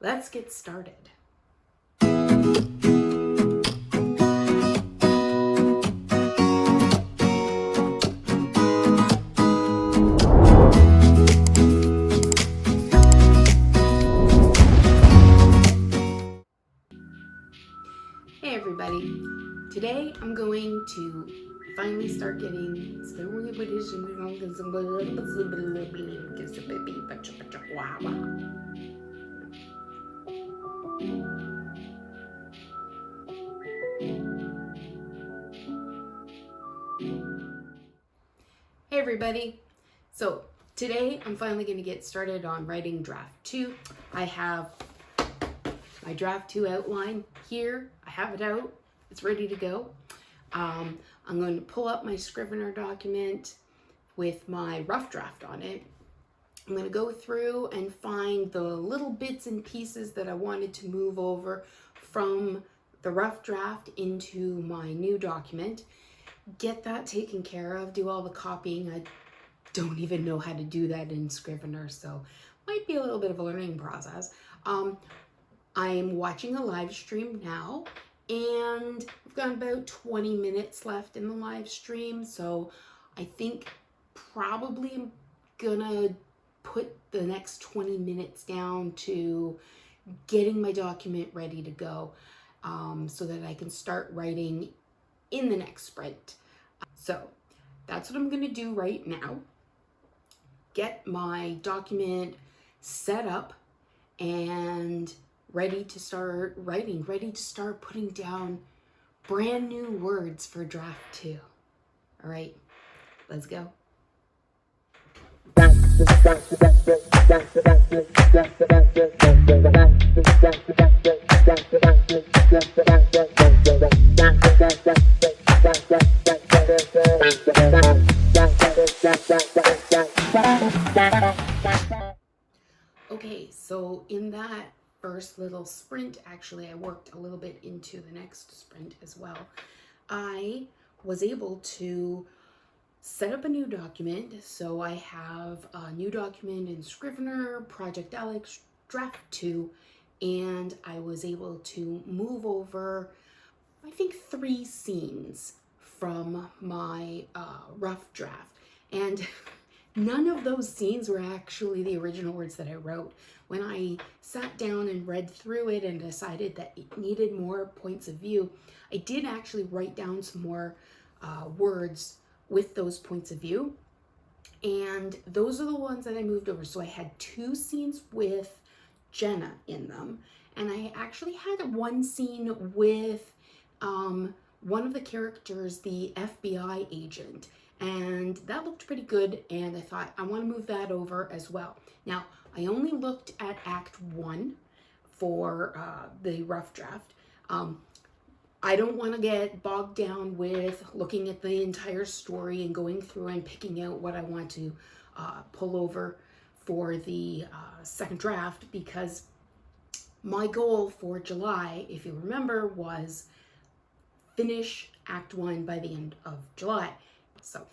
let's get started. Hey everybody, today I'm going to finally start getting Hey everybody, so today I'm finally going to get started on writing draft 2. I have my draft 2 outline here. I have it out. It's ready to go. I'm going to pull up my Scrivener document with my rough draft on it. I'm going to go through and find the little bits and pieces that I wanted to move over from the rough draft into my new document. Get that taken care of, do all the copying. I don't even know how to do that in Scrivener, so might be a little bit of a learning process. I'm watching a live stream now, and we've got about 20 minutes left in the live stream, so I think probably I'm gonna put the next 20 minutes down to getting my document ready to go, so that I can start writing in the next sprint. So that's what I'm gonna do right now. Get my document set up and ready to start writing, ready to start putting down brand new words for draft 2. All right, let's go. Okay, so in that first little sprint, actually I worked a little bit into the next sprint as well. I was able to set up a new document. So I have a new document in Scrivener, Project Alex, Draft 2, and I was able to move over, I think, 3 scenes from my rough draft. And none of those scenes were actually the original words that I wrote. When I sat down and read through it and decided that it needed more points of view, I did actually write down some more words with those points of view. And those are the ones that I moved over. So I had 2 scenes with Jenna in them. And I actually had one scene with one of the characters, the FBI agent. And that looked pretty good, and I thought I want to move that over as well. Now, I only looked at Act 1 for the rough draft. I don't want to get bogged down with looking at the entire story and going through and picking out what I want to pull over for the second draft, because my goal for July, if you remember, was finish Act 1 by the end of July. So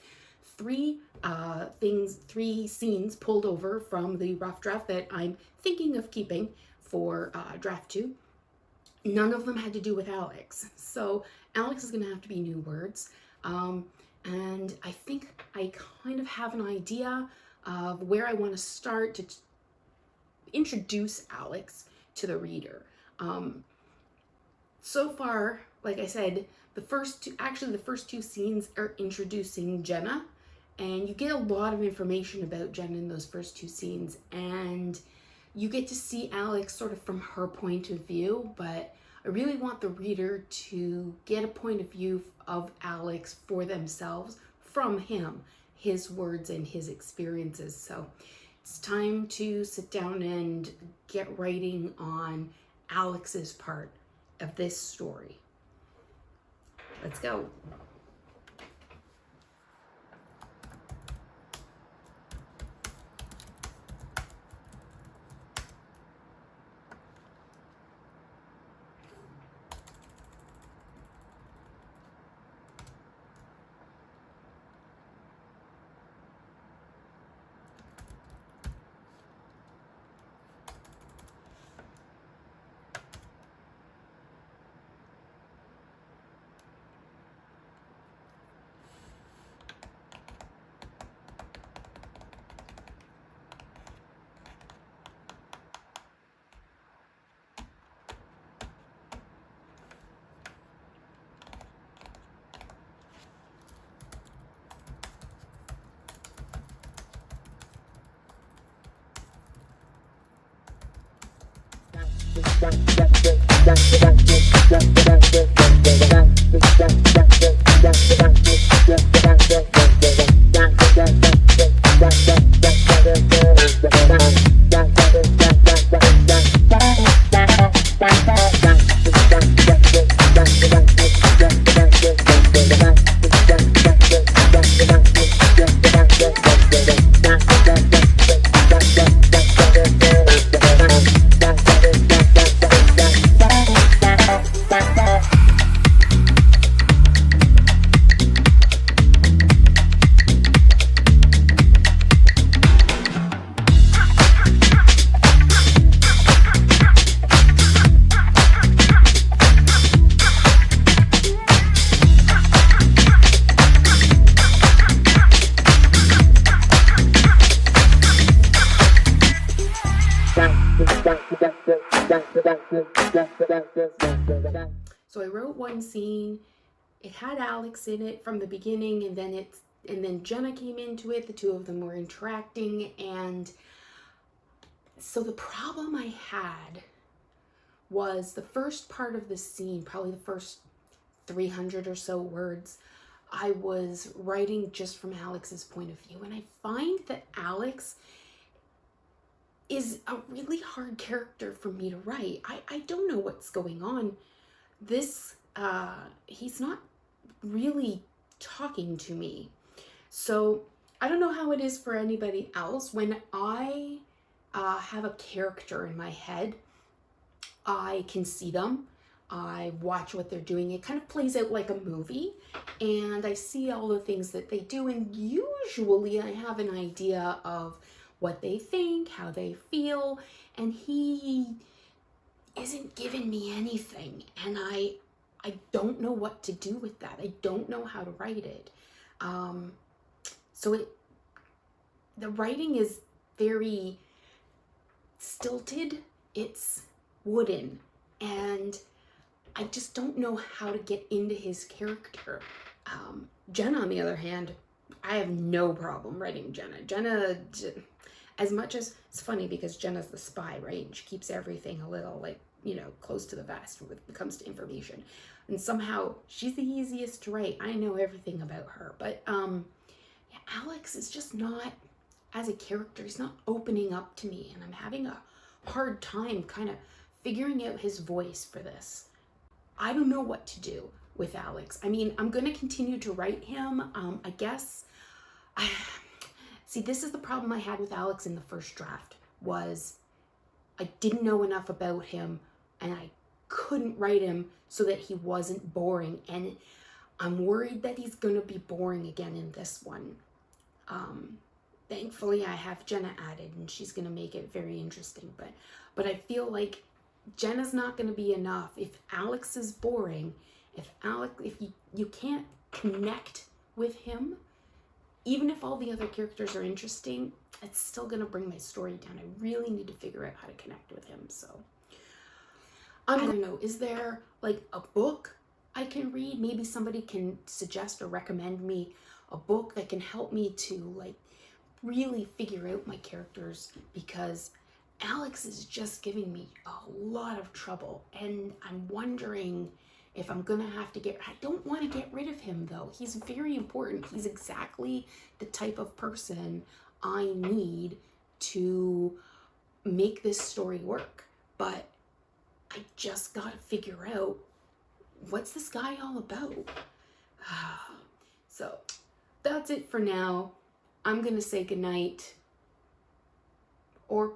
3 scenes pulled over from the rough draft that I'm thinking of keeping for draft 2. None of them had to do with Alex. So Alex is going to have to be new words. And I think I kind of have an idea of where I want to start to introduce Alex to the reader. So far, like I said, the first 2 scenes are introducing Jenna, and you get a lot of information about Jenna in those first 2 scenes, and you get to see Alex sort of from her point of view, but I really want the reader to get a point of view of Alex for themselves from him, his words and his experiences. So it's time to sit down and get writing on Alex's part of this story. Let's go. So I wrote one scene. It had Alex in it from the beginning, and then Jenna came into it. The two of them were interacting, and so the problem I had was the first part of the scene, probably the first 300 or so words, I was writing just from Alex's point of view, and I find that Alex is a really hard character for me to write. I don't know what's going on. He's not really talking to me. So I don't know how it is for anybody else. When I have a character in my head, I can see them. I watch what they're doing. It kind of plays out like a movie, and I see all the things that they do, and usually I have an idea of what they think, how they feel, and he isn't giving me anything, and I don't know what to do with that. I don't know how to write it. The writing is very stilted. It's wooden, and I just don't know how to get into his character. Jenna, on the other hand, I have no problem writing Jenna. Jenna, as much as, it's funny because Jenna's the spy, right? And she keeps everything a little, like, close to the vest when it comes to information. And somehow she's the easiest to write. I know everything about her. But yeah, Alex is just not, as a character, he's not opening up to me. And I'm having a hard time kind of figuring out his voice for this. I don't know what to do with Alex. I mean, I'm going to continue to write him. I guess, see, this is the problem I had with Alex in the first draft, was I didn't know enough about him, and I couldn't write him so that he wasn't boring. And I'm worried that he's going to be boring again in this one. Thankfully, I have Jenna added, and she's going to make it very interesting. But I feel like Jenna's not going to be enough. If Alex is boring, if you can't connect with him, even if all the other characters are interesting, it's still going to bring my story down. I really need to figure out how to connect with him. So I don't know, is there like a book I can read? Maybe somebody can suggest or recommend me a book that can help me to like really figure out my characters, because Alex is just giving me a lot of trouble, and I'm wondering if I'm gonna have to I don't want to get rid of him though. He's very important. He's exactly the type of person I need to make this story work. But I just gotta figure out, what's this guy all about? So that's it for now. I'm gonna say goodnight, or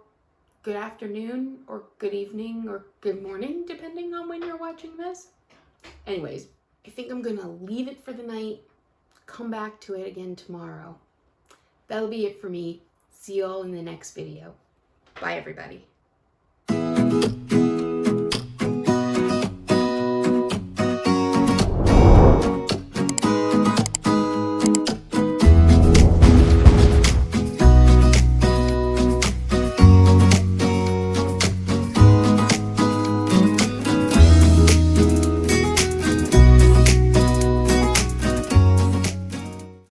good afternoon, or good evening, or good morning, depending on when you're watching this. Anyways, I think I'm gonna leave it for the night, come back to it again tomorrow. That'll be it for me. See you all in the next video. Bye, everybody.